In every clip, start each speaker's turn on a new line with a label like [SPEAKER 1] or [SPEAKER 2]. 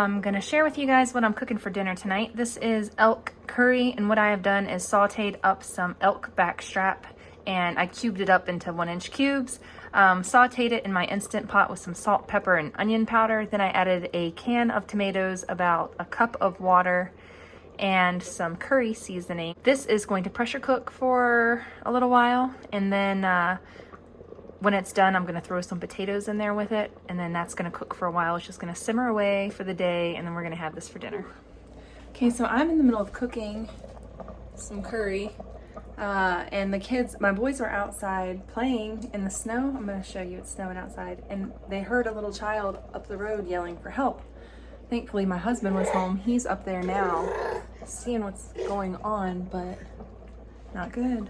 [SPEAKER 1] I'm gonna share with you guys what I'm cooking for dinner tonight. This is elk curry, and what I have done is sauteed up some elk backstrap, and I cubed it up into 1-inch cubes. Sauteed it in my Instant Pot with some salt, pepper, and onion powder. Then I added a can of tomatoes, about a cup of water, and some curry seasoning. This is going to pressure cook for a little while, and then when it's done, I'm going to throw some potatoes in there with it, and then that's going to cook for a while. It's just going to simmer away for the day, and then we're going to have this for dinner. Okay, so I'm in the middle of cooking some curry, and the kids, my boys are outside playing in the snow. I'm going to show you, it's snowing outside, and they heard a little child up the road yelling for help. Thankfully, my husband was home. He's up there now seeing what's going on, but not good.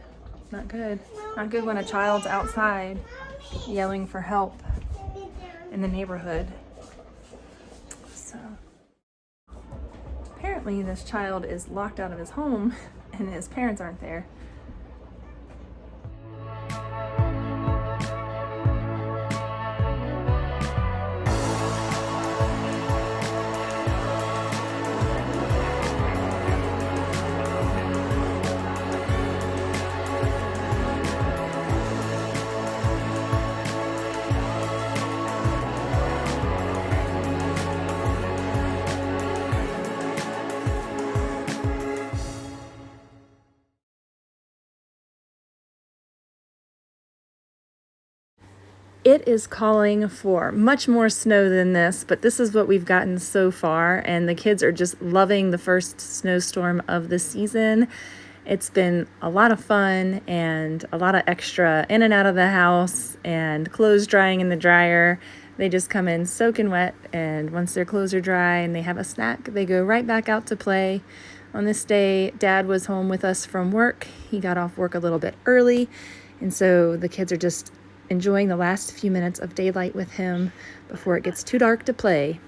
[SPEAKER 1] Not good. Not good when a child's outside yelling for help in the neighborhood. So apparently this child is locked out of his home and his parents aren't there. It is calling for much more snow than this, but this is what we've gotten so far, and the kids are just loving the first snowstorm of the season. It's been a lot of fun and a lot of extra in and out of the house and clothes drying in the dryer. They just come in soaking wet, and once their clothes are dry and they have a snack, they go right back out to play. On this day, Dad was home with us from work. He got off work a little bit early, and so the kids are just enjoying the last few minutes of daylight with him before it gets too dark to play.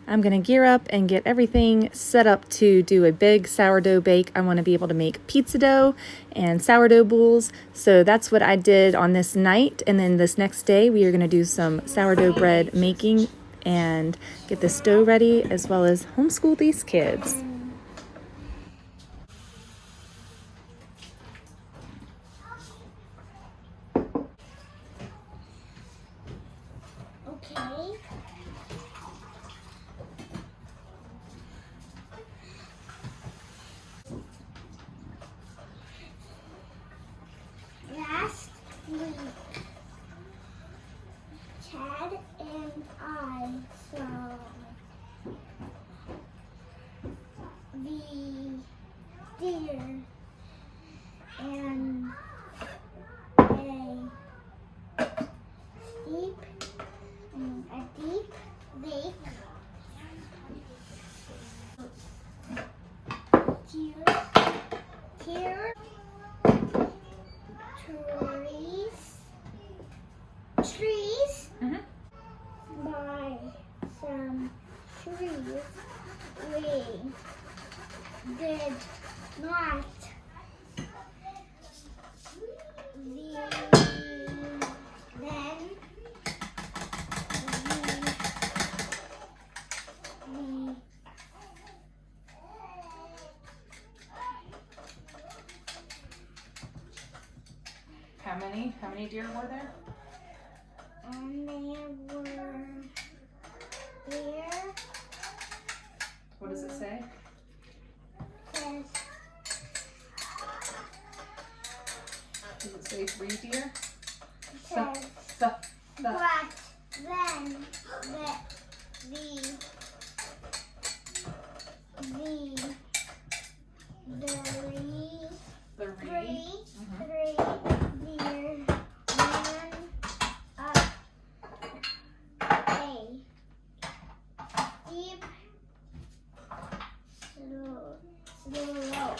[SPEAKER 1] I'm gonna gear up and get everything set up to do a big sourdough bake. I want to be able to make pizza dough and sourdough bowls. So that's what I did on this night. And then this next day, we are gonna do some sourdough bread making and get this dough ready, as well as homeschool these kids.
[SPEAKER 2] Okay. Last week, Chad and I saw the deer and a deep lake. Here, trees. By some trees, we did not.
[SPEAKER 1] How many deer were there?
[SPEAKER 2] And there were deer.
[SPEAKER 1] What does it say?
[SPEAKER 2] Says,
[SPEAKER 1] Does it say 3 deer?
[SPEAKER 2] says, but then the three deer ran up a steep slope.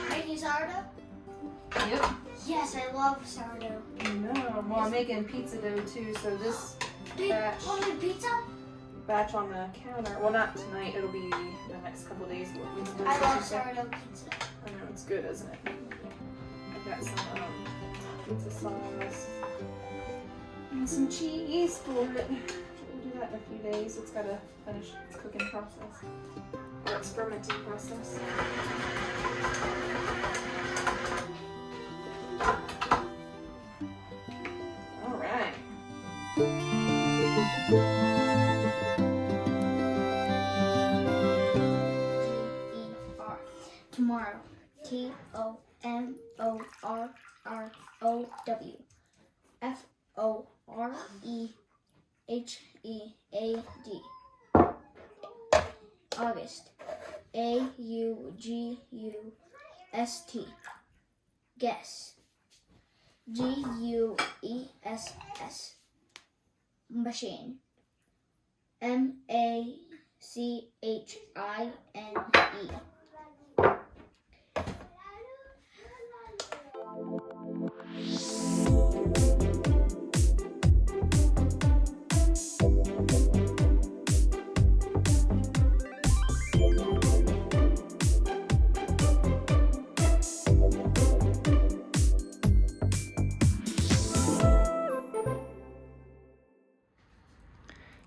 [SPEAKER 2] Making sourdough?
[SPEAKER 1] Yep.
[SPEAKER 2] Yes, I love sourdough.
[SPEAKER 1] No, well, I'm making pizza dough too, so this batch,
[SPEAKER 2] Want to make pizza?
[SPEAKER 1] batch on the counter, well, not tonight, it'll be the next couple days.
[SPEAKER 2] I love sourdough pizza.
[SPEAKER 1] I know, it's good, isn't it? I've got some pizza sauce and some cheese for it. We'll do that in a few days. It's got to finish its cooking process, or its fermenting process. All right.
[SPEAKER 2] T-E-R. Tomorrow. T-O-M-O-R-R-O-W. F-O-R-E-H-E-A-D. August. A-U-G-U-S-T. Guess. G-U-E-S-S. Machine. M-A-C-H-I-N-E.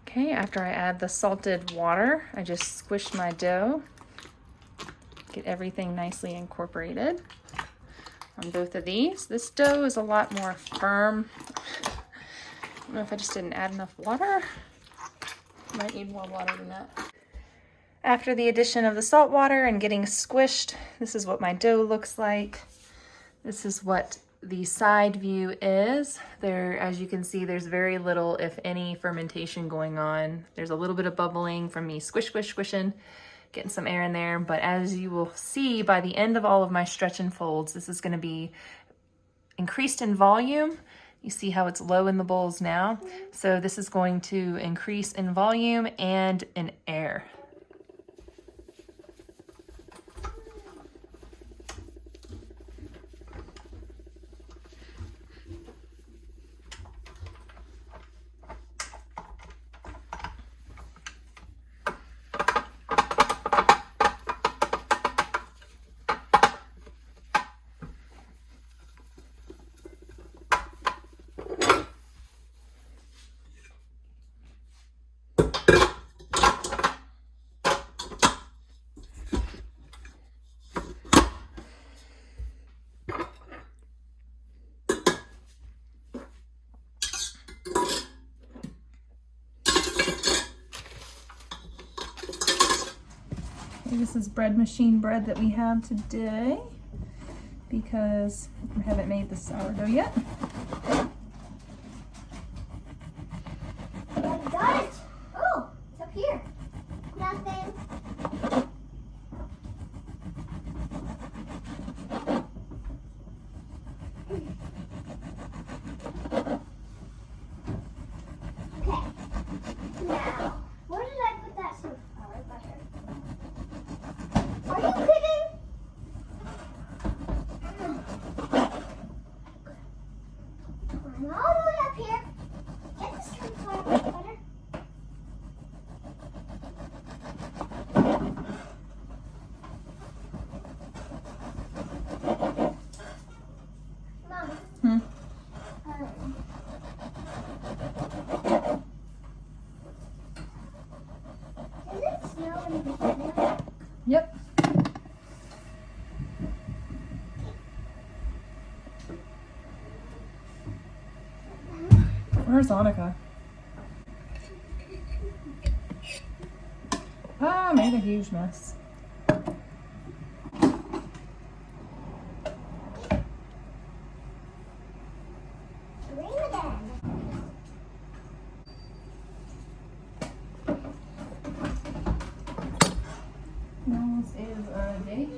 [SPEAKER 1] Okay, after I add the salted water, I just squish my dough, get everything nicely incorporated on both of these. This dough is a lot more firm. I don't know if I just didn't add enough water. Might need more water than that. After the addition of the salt water and getting squished, this is what my dough looks like. This is what the side view is. There, as you can see, there's very little, if any, fermentation going on. There's a little bit of bubbling from me squishing, getting some air in there. But as you will see, by the end of all of my stretch and folds, this is going to be increased in volume. You see how it's low in the bowls now? So this is going to increase in volume and in air. This is bread machine bread that we have today because we haven't made the sourdough yet.
[SPEAKER 2] I got it! Oh, it's up here. Nothing. Okay. Now, where did I put that sunflower butter? Are you kidding? I'm all the way up here. Get the sunflower butter. Mom. Does it snow in Virginia?
[SPEAKER 1] Yep. Where's Annika? Ah, made a huge mess.
[SPEAKER 2] Ring again.
[SPEAKER 1] This is a date.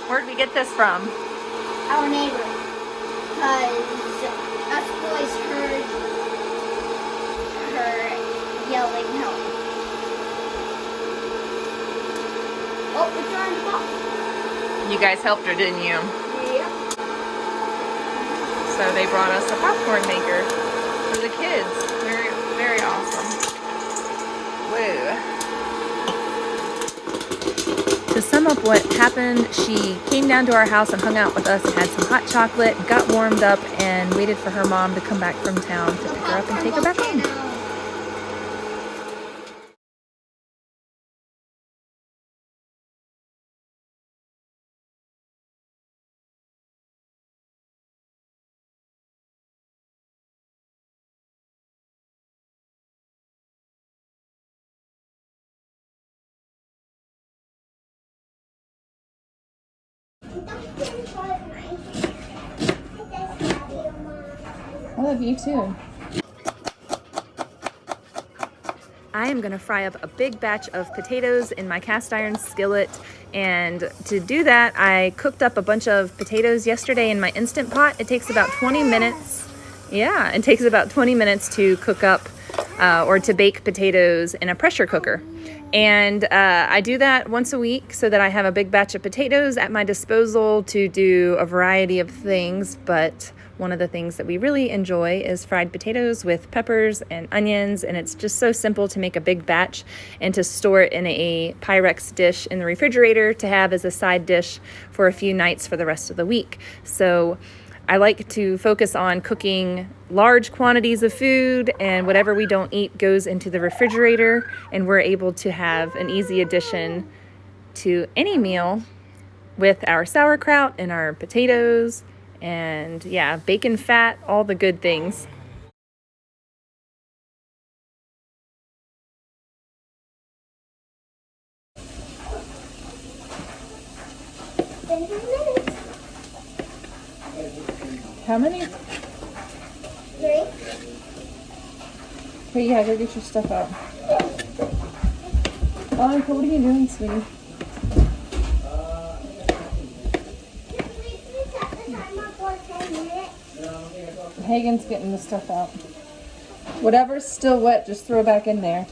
[SPEAKER 1] Where'd we get this from?
[SPEAKER 2] Our neighbor, because us boys heard her yelling help. Oh, it's on the box.
[SPEAKER 1] You guys helped her, didn't you?
[SPEAKER 2] Yep.
[SPEAKER 1] So they brought us a popcorn maker for the kids. Very, very awesome. Whoa. To sum up what happened, she came down to our house and hung out with us and had some hot chocolate, got warmed up, and waited for her mom to come back from town to pick her up and take her back home. I love you too. I am gonna fry up a big batch of potatoes in my cast iron skillet. And to do that, I cooked up a bunch of potatoes yesterday in my Instant Pot. It takes about 20 minutes. Yeah, it takes about 20 minutes to cook up or to bake potatoes in a pressure cooker. And I do that once a week so that I have a big batch of potatoes at my disposal to do a variety of things. But one of the things that we really enjoy is fried potatoes with peppers and onions, and it's just so simple to make a big batch and to store it in a Pyrex dish in the refrigerator to have as a side dish for a few nights for the rest of the week. So I like to focus on cooking large quantities of food, and whatever we don't eat goes into the refrigerator, and we're able to have an easy addition to any meal with our sauerkraut and our potatoes and yeah, bacon fat, all the good things. How many?
[SPEAKER 2] 3.
[SPEAKER 1] Okay, yeah, go get your stuff out. Oh, what are you doing, sweetie? Hagen's getting the stuff out. Whatever's still wet, just throw back in there.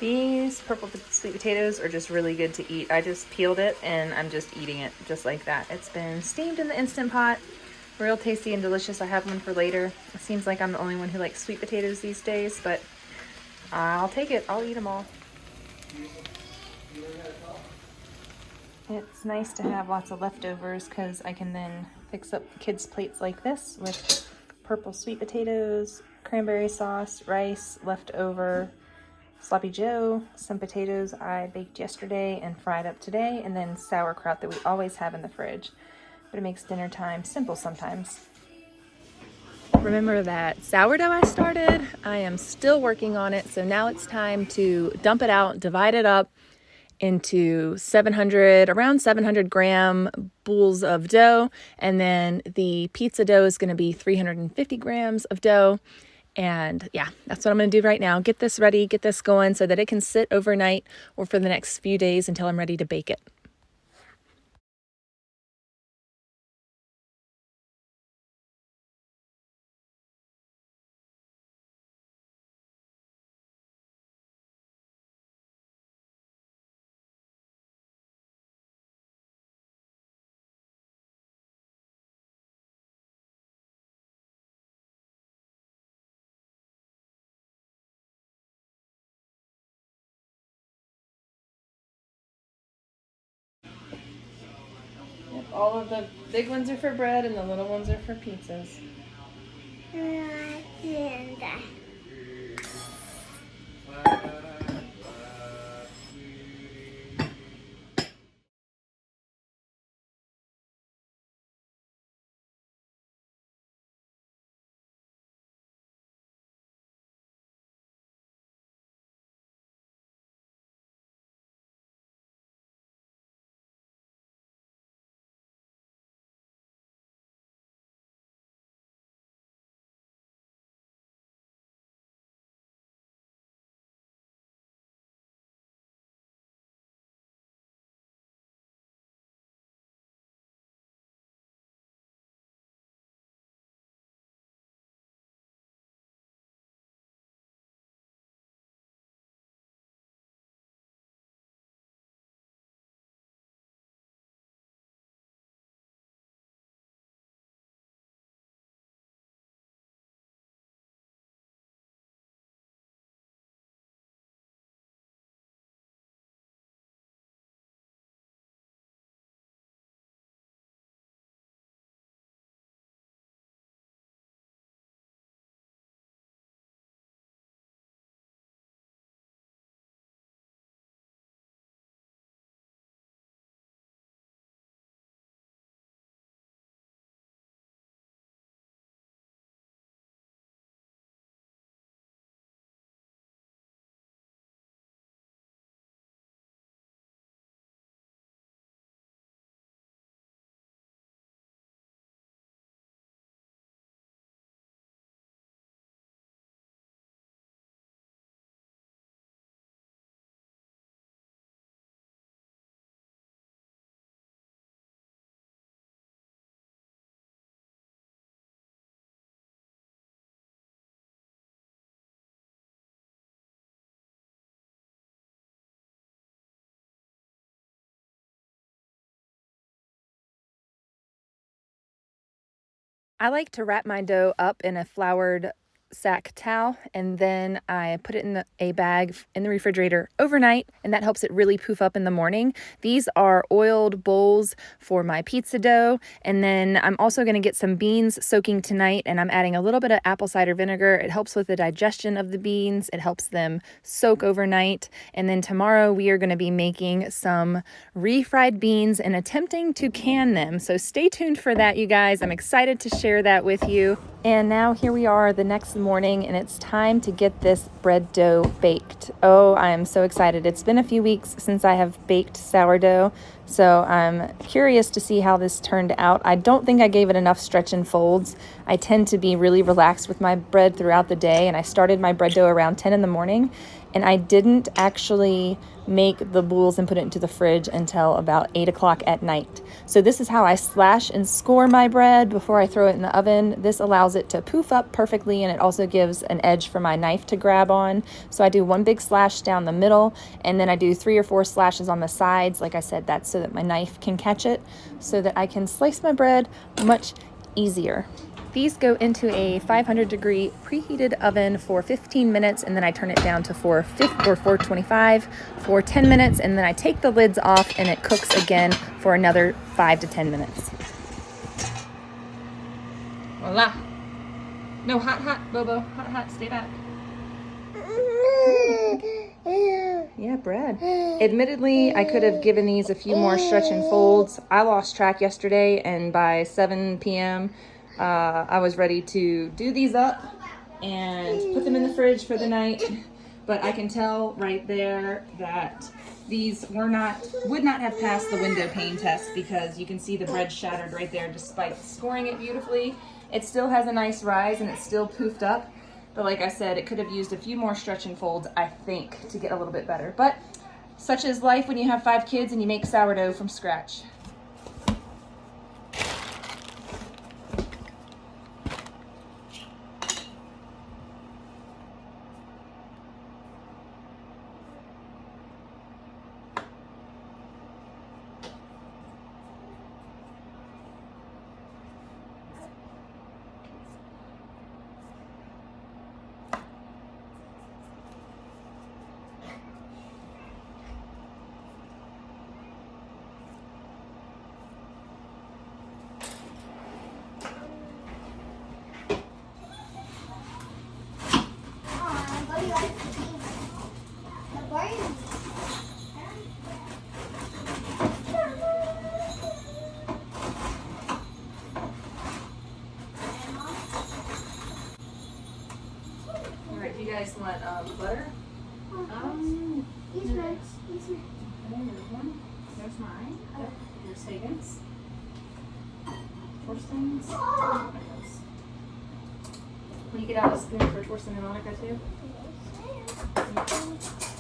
[SPEAKER 1] These purple sweet potatoes are just really good to eat. I just peeled it and I'm just eating it just like that. It's been steamed in the Instant Pot. Real tasty and delicious. I have one for later. It seems like I'm the only one who likes sweet potatoes these days, but I'll take it. I'll eat them all. It's nice to have lots of leftovers because I can then fix up kids' plates like this with purple sweet potatoes, cranberry sauce, rice, leftover sloppy joe, some potatoes I baked yesterday and fried up today, and then sauerkraut that we always have in the fridge. But it makes dinner time simple sometimes. Remember that sourdough I started? I am still working on it, so now it's time to dump it out, divide it up into around 700 gram bowls of dough, and then the pizza dough is going to be 350 grams of dough. And yeah, that's what I'm going to do right now. Get this ready, get this going so that it can sit overnight or for the next few days until I'm ready to bake it. All of the big ones are for bread and the little ones are for pizzas. I like to wrap my dough up in a floured sack towel, and then I put it in a bag in the refrigerator overnight, and that helps it really poof up in the morning. These are oiled bowls for my pizza dough, and then I'm also going to get some beans soaking tonight, and I'm adding a little bit of apple cider vinegar. It helps with the digestion of the beans. It helps them soak overnight, and then tomorrow we are going to be making some refried beans and attempting to can them. So stay tuned for that, you guys. I'm excited to share that with you. And now here we are the next morning, and it's time to get this bread dough baked. Oh, I am so excited. It's been a few weeks since I have baked sourdough, so I'm curious to see how this turned out. I don't think I gave it enough stretch and folds. I tend to be really relaxed with my bread throughout the day, and I started my bread dough around 10 in the morning, and I didn't actually make the boules and put it into the fridge until about 8 o'clock at night. So this is how I slash and score my bread before I throw it in the oven. This allows it to poof up perfectly, and it also gives an edge for my knife to grab on. So I do one big slash down the middle, and then I do 3 or 4 slashes on the sides. Like I said, that's so that my knife can catch it, so that I can slice my bread much easier. These go into a 500-degree preheated oven for 15 minutes, and then I turn it down to 425 for 10 minutes, and then I take the lids off, and it cooks again for another 5 to 10 minutes. Voila. No, hot, Bobo. Hot, stay back. Yeah, bread. Admittedly, I could have given these a few more stretch and folds. I lost track yesterday, and by 7 p.m., I was ready to do these up and put them in the fridge for the night, but I can tell right there that these would not have passed the window pane test, because you can see the bread shattered right there despite scoring it beautifully. It still has a nice rise and it's still poofed up, but like I said, it could have used a few more stretch and folds, I think, to get a little bit better. But such is life when you have 5 kids and you make sourdough from scratch. you guys want butter?
[SPEAKER 2] These ones. These ones.
[SPEAKER 1] Okay, there's one. There's mine. Here's Hagen's. Torsten's. Monica's. Will you get out a spoon for Torsten and Monica too?
[SPEAKER 2] Yes, ma'am.